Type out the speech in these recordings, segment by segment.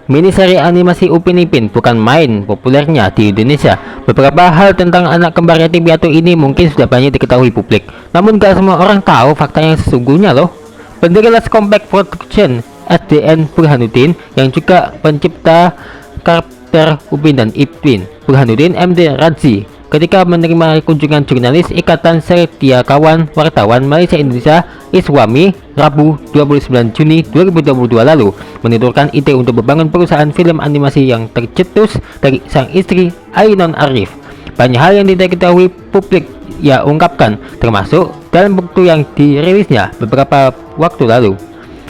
Miniseri animasi Upin Ipin bukan main populernya di Indonesia. Beberapa hal tentang anak kembar yatim piatu ini mungkin sudah banyak diketahui publik, namun gak semua orang tahu fakta yang sesungguhnya loh. Pendiri Let's Compact Production, SDN Burhanuddin, yang juga pencipta karakter Upin dan Ipin, Burhanuddin MD Radzi, ketika menerima kunjungan jurnalis Ikatan Setiakawan Wartawan Malaysia Indonesia ISWAMI Rabu 29 Juni 2022 lalu, menuturkan ide untuk membangun perusahaan film animasi yang tercetus dari sang istri Ainon Arif. Banyak hal yang tidak diketahui publik ia ungkapkan, termasuk dalam buku yang dirilisnya beberapa waktu lalu.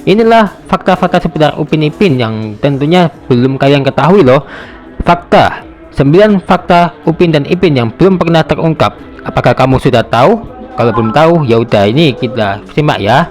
Inilah fakta-fakta seputar Upin Ipin yang tentunya belum kalian ketahui loh. Fakta 9 fakta Upin dan Ipin yang belum pernah terungkap. Apakah kamu sudah tahu? Kalau belum tahu, ya udah, ini kita simak ya.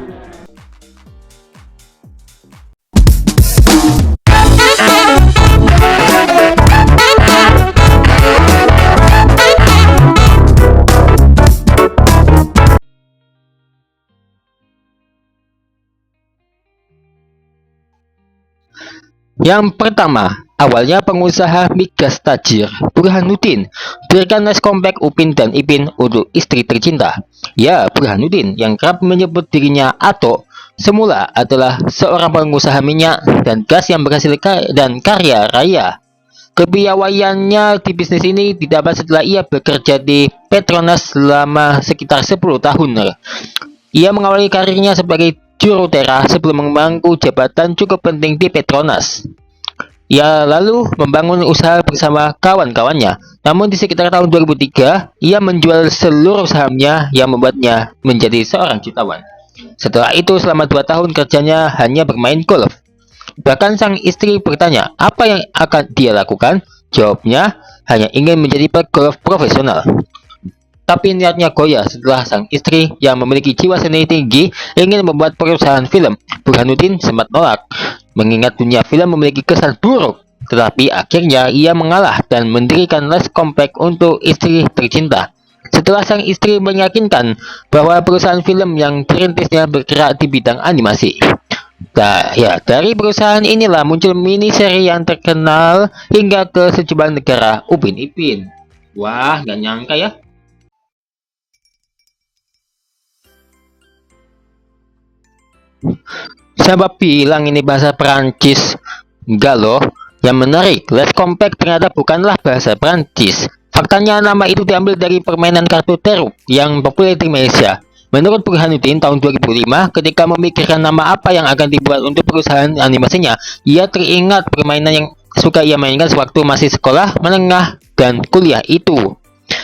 Yang pertama, awalnya pengusaha migas tajir Burhanuddin berikan Les Compact Upin dan Ipin untuk istri tercinta. Ya, Burhanuddin yang kerap menyebut dirinya Atok, semula adalah seorang pengusaha minyak dan gas yang berhasil dan kaya raya. Kepiawaiannya di bisnis ini didapat setelah ia bekerja di Petronas selama sekitar 10 tahun. Ia mengawali karirnya sebagai jurutera sebelum memangku jabatan cukup penting di Petronas. Ia lalu membangun usaha bersama kawan-kawannya. Namun di sekitar tahun 2003, ia menjual seluruh sahamnya yang membuatnya menjadi seorang jutawan. Setelah itu selama 2 tahun kerjanya hanya bermain golf. Bahkan sang istri bertanya apa yang akan dia lakukan. Jawabnya hanya ingin menjadi pegolf profesional. Tapi niatnya goyah setelah sang istri yang memiliki jiwa seni tinggi ingin membuat perusahaan film. Burhanuddin sempat menolak, mengingat dunia film memiliki kesan buruk. Tetapi akhirnya ia mengalah dan mendirikan Les Compact untuk istri tercinta. Setelah sang istri meyakinkan bahwa perusahaan film yang dirintisnya bergerak di bidang animasi. Nah, ya, dari perusahaan inilah muncul mini seri yang terkenal hingga ke sejumlah negara, Upin Ipin. Wah, gak nyangka ya. Siapa bilang ini bahasa Perancis? Enggak loh. Yang menarik, Les Compact ternyata bukanlah bahasa Perancis. Faktanya nama itu diambil dari permainan kartu Terup yang populer di Malaysia. Menurut Burhanuddin tahun 2005, ketika memikirkan nama apa yang akan dibuat untuk perusahaan animasinya, ia teringat permainan yang suka ia mainkan sewaktu masih sekolah, menengah, dan kuliah itu.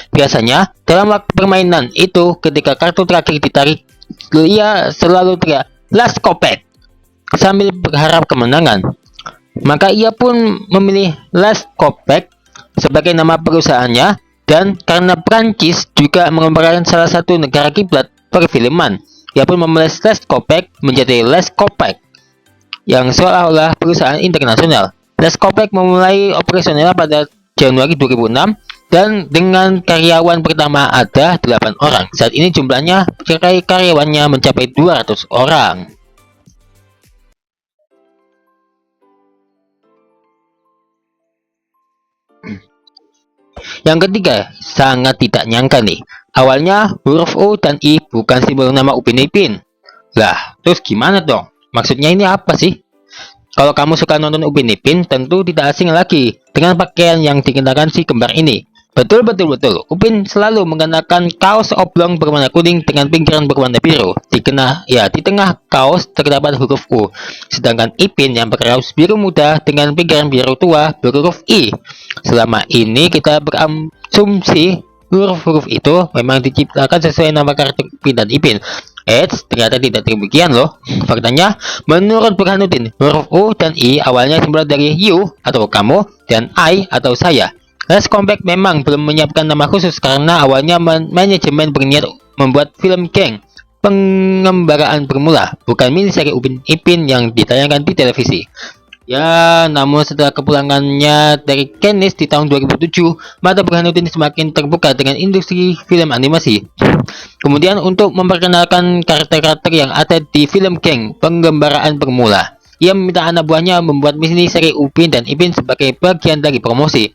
Biasanya, dalam waktu permainan itu, ketika kartu terakhir ditarik, ia selalu teriak Les Compact sambil berharap kemenangan. Maka ia pun memilih Les Compact sebagai nama perusahaannya, dan karena Prancis juga merupakan salah satu negara kiblat perfilman, ia pun memilih Les Compact menjadi Les Compact yang seolah-olah perusahaan internasional. Les Compact memulai operasional pada Januari 2006 dan dengan karyawan pertama ada 8 orang. Saat ini jumlahnya karyawannya mencapai 200 orang. Yang ketiga, sangat tidak nyangka nih. Awalnya huruf O dan I bukan simbol nama Upin Ipin. Lah, terus gimana dong? Maksudnya ini apa sih? Kalau kamu suka nonton Upin Ipin, tentu tidak asing lagi dengan pakaian yang dikenakan si kembar ini. Betul. Upin selalu mengenakan kaos oblong berwarna kuning dengan pinggiran berwarna biru. Di tengah kaos terdapat huruf U. Sedangkan Ipin yang berkaos biru muda dengan pinggiran biru tua berhuruf I. Selama ini kita berasumsi huruf-huruf itu memang diciptakan sesuai nama karakter Upin dan Ipin. Ternyata tidak demikian loh. Faktanya, menurut Burhanuddin, huruf U dan I awalnya dimulai dari you atau kamu dan I atau saya. Les Compact memang belum menyiapkan nama khusus karena awalnya manajemen berniat membuat film geng pengembaraan bermula, bukan mini seri Upin Ipin yang ditayangkan di televisi. Ya, namun setelah kepulangannya dari Cannes di tahun 2007, mata Burhanuddin semakin terbuka dengan industri film animasi. Kemudian untuk memperkenalkan karakter-karakter yang ada di film geng pengembaraan bermula, Ia meminta anak buahnya membuat mini seri Upin dan Ipin sebagai bagian dari promosi.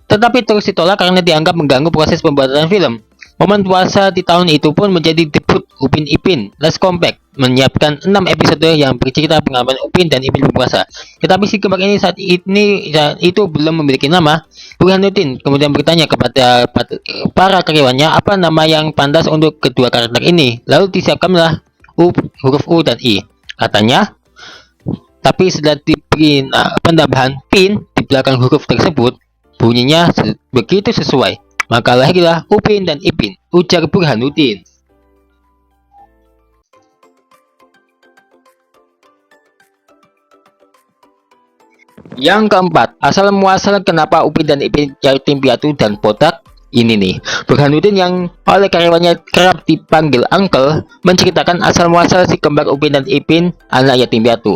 Tetapi terus ditolak karena dianggap mengganggu proses pembuatan film. Momen puasa di tahun itu pun menjadi debut Upin Ipin Let's Comeback, menyiapkan 6 episode yang bercerita pengalaman Upin dan Ipin berpuasa. Tetapi si kembar ini saat itu belum memiliki nama. Burhanuddin kemudian bertanya kepada para karyawannya apa nama yang pantas untuk kedua karakter ini. Lalu disiapkanlah huruf U dan I. Katanya, tapi setelah diberi penambahan pin di belakang huruf tersebut, bunyinya begitu sesuai. Maka lahirlah Upin dan Ipin, ujar Burhanuddin. Yang keempat, asal muasal kenapa Upin dan Ipin yatim piatu dan botak? Ini nih, Burhanuddin yang oleh karyawannya kerap dipanggil uncle, menceritakan asal muasal si kembar Upin dan Ipin, anak yatim piatu.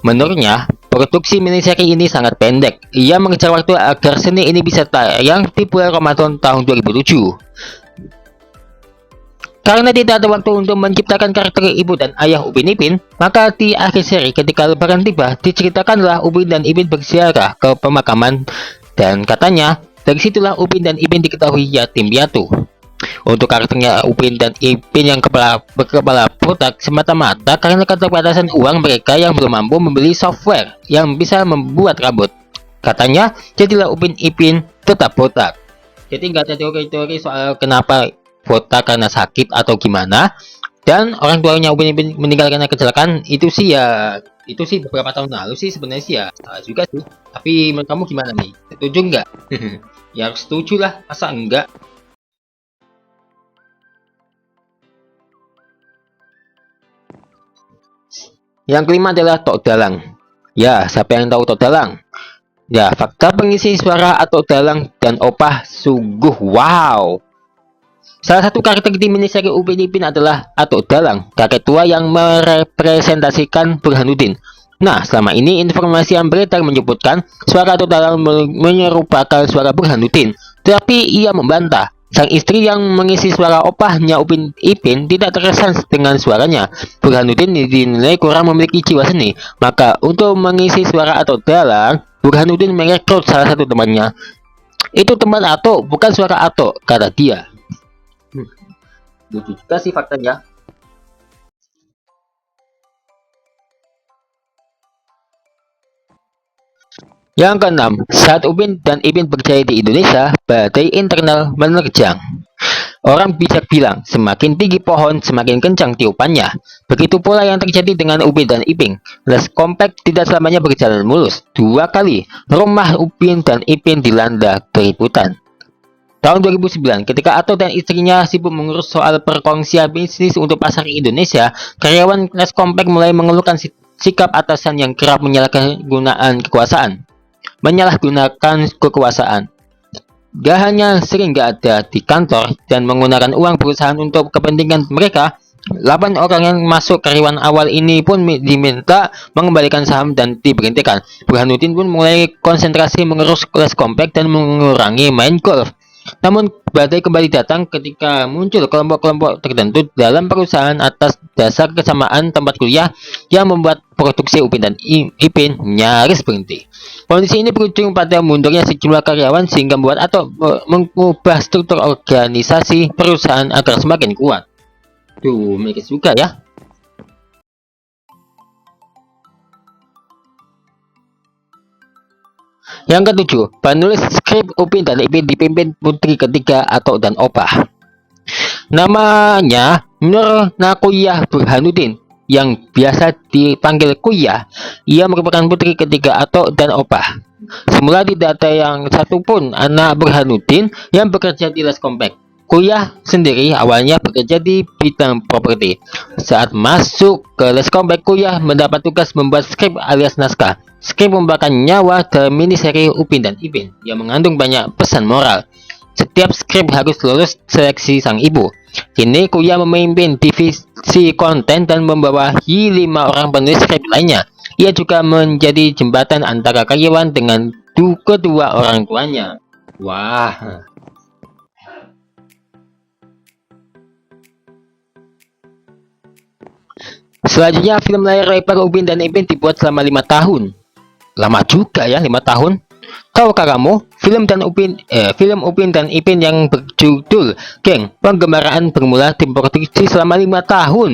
Menurutnya, produksi miniseri ini sangat pendek. Ia mengejar waktu agar seni ini bisa tayang di bulan Ramadan tahun 2007. Karena tidak ada waktu untuk menciptakan karakter ibu dan ayah Upin Ipin, maka di akhir seri ketika lebaran tiba, diceritakanlah Upin dan Ipin berziarah ke pemakaman dan katanya, dari situlah Upin dan Ipin diketahui yatim piatu. Untuk karakternya Upin dan Ipin yang berkepala botak semata-mata karena keterbatasan uang mereka yang belum mampu membeli software yang bisa membuat rambut. Katanya, jadilah Upin Ipin tetap botak. Jadi nggak ada teori-teori soal kenapa botak karena sakit atau gimana. Dan orang tuanya Upin Ipin meninggal karena kecelakaan itu sih beberapa tahun lalu sih sebenarnya sih ya juga sih. Tapi menurut kamu gimana nih? Setuju nggak? Ya harus setuju lah, masa enggak? Yang kelima adalah Tok Dalang. Ya, siapa yang tahu Tok Dalang? Ya, fakta pengisi suara atau dalang dan opah sungguh wow. Salah satu karakter di miniseri Upin Ipin adalah Atuk Dalang, kakek tua yang merepresentasikan Burhanuddin. Nah, selama ini informasi yang beredar menyebutkan suara Atuk Dalang menyerupakan suara Burhanuddin, tetapi ia membantah. Sang istri yang mengisi suara opahnya Upin Ipin tidak terkesan dengan suaranya. Burhanuddin dinilai kurang memiliki jiwa seni, maka untuk mengisi suara Atuk Dalang, Burhanuddin merekrut salah satu temannya. Itu teman Atuk, bukan suara Atuk, kata dia. Lucu juga sih faktanya. Yang keenam, saat Upin dan Ipin berjaya di Indonesia, badai internal menerjang. Orang bijak bilang, semakin tinggi pohon, semakin kencang tiupannya. Begitu pula yang terjadi dengan Upin dan Ipin. Les kompak tidak selamanya berjalan mulus. 2 kali, rumah Upin dan Ipin dilanda keributan. Tahun 2009, ketika Ato dan istrinya sibuk mengurus soal perkongsian bisnis untuk pasar Indonesia, karyawan Les Kompak mulai mengeluhkan sikap atasan yang kerap menyalahgunakan kekuasaan. Gak hanya sering gak ada di kantor dan menggunakan uang perusahaan untuk kepentingan mereka, 8 orang yang masuk karyawan awal ini pun diminta mengembalikan saham dan diberhentikan. Burhanuddin pun mulai konsentrasi mengurus Les Kompak dan mengurangi main golf. Namun badai kembali datang ketika muncul kelompok-kelompok tertentu dalam perusahaan atas dasar kesamaan tempat kuliah yang membuat produksi Upin dan Ipin nyaris berhenti. Kondisi ini berujung pada mundurnya sejumlah karyawan sehingga membuat atau mengubah struktur organisasi perusahaan agar semakin kuat. Tuh, mikir juga ya. Yang ketujuh, penulis skrip Upin dan Ipin dipimpin putri ketiga Atok dan Opah. Namanya Nur Nakuyah Burhanuddin, yang biasa dipanggil Kuyah. Ia merupakan putri ketiga Atok dan Opah. Semula tidak ada yang satupun anak Burhanuddin yang bekerja di Les Kompak. Kuyah sendiri awalnya bekerja di bidang properti. Saat masuk ke Les Kompak, Kuyah mendapat tugas membuat skrip alias naskah. Skrip merupakan nyawa dalam miniseri Upin dan Ipin yang mengandung banyak pesan moral. Setiap skrip harus lulus seleksi sang ibu. Kini Kuyah memimpin divisi konten dan membawahi 5 orang penulis skrip lainnya. Ia juga menjadi jembatan antara karyawan dengan kedua orang tuanya. Wah. Selanjutnya, film layar lebar Upin dan Ipin dibuat selama 5 tahun. Lama juga ya, 5 tahun. Tahukah kamu, film Upin dan Ipin yang berjudul Geng Penggembaraan bermula diproduksi selama 5 tahun.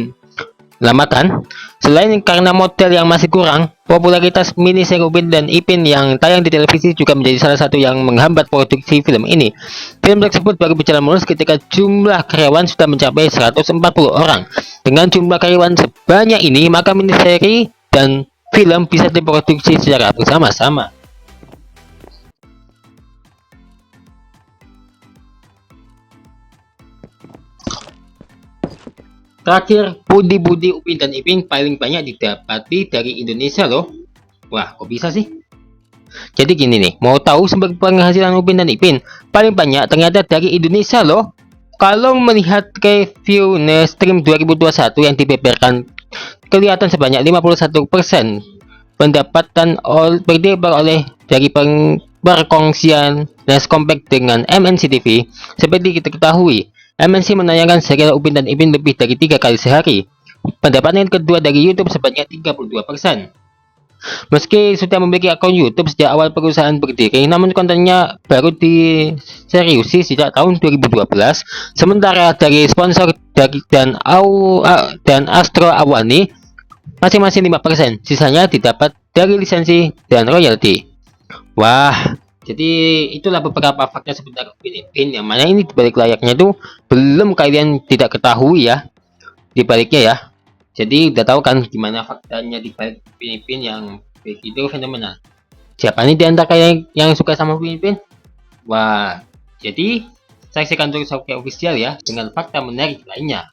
Lama kan? Selain karena model yang masih kurang, popularitas mini seri Upin dan Ipin yang tayang di televisi juga menjadi salah satu yang menghambat produksi film ini. Film tersebut baru berjalan mulus ketika jumlah karyawan sudah mencapai 140 orang. Dengan jumlah karyawan sebanyak ini, maka mini seri dan film bisa diproduksi secara bersama-sama. Terakhir, budi-budi Upin dan Ipin paling banyak didapati dari Indonesia loh. Wah, kok bisa sih? Jadi gini nih, mau tahu sumber penghasilan Upin dan Ipin? Paling banyak ternyata dari Indonesia loh. Kalau melihat review Nestream 2021 yang dibeberkan, kelihatan sebanyak 51% pendapatan beroleh dari perkongsian Nes Compact dengan MNC TV. Seperti kita ketahui, MNC menayangkan serial Upin dan Ipin lebih dari 3 kali sehari. Pendapatan kedua dari YouTube sebanyak 32%. Meski sudah memiliki akun YouTube sejak awal perusahaan berdiri, namun kontennya baru diseriusi sejak tahun 2012. Sementara dari sponsor dan Astro Awani masing-masing 5%, sisanya didapat dari lisensi dan royalti. Wah, jadi itulah beberapa fakta seputar Upin Ipin yang mana ini dibalik layaknya itu belum kalian tidak ketahui ya, dibaliknya ya. Jadi udah tahu kan gimana faktanya dibalik Upin Ipin yang begitu fenomenal. Siapa nih di antara kalian yang suka sama Upin Ipin? Wah, jadi saksikan terus Hoki Official ya dengan fakta menarik lainnya.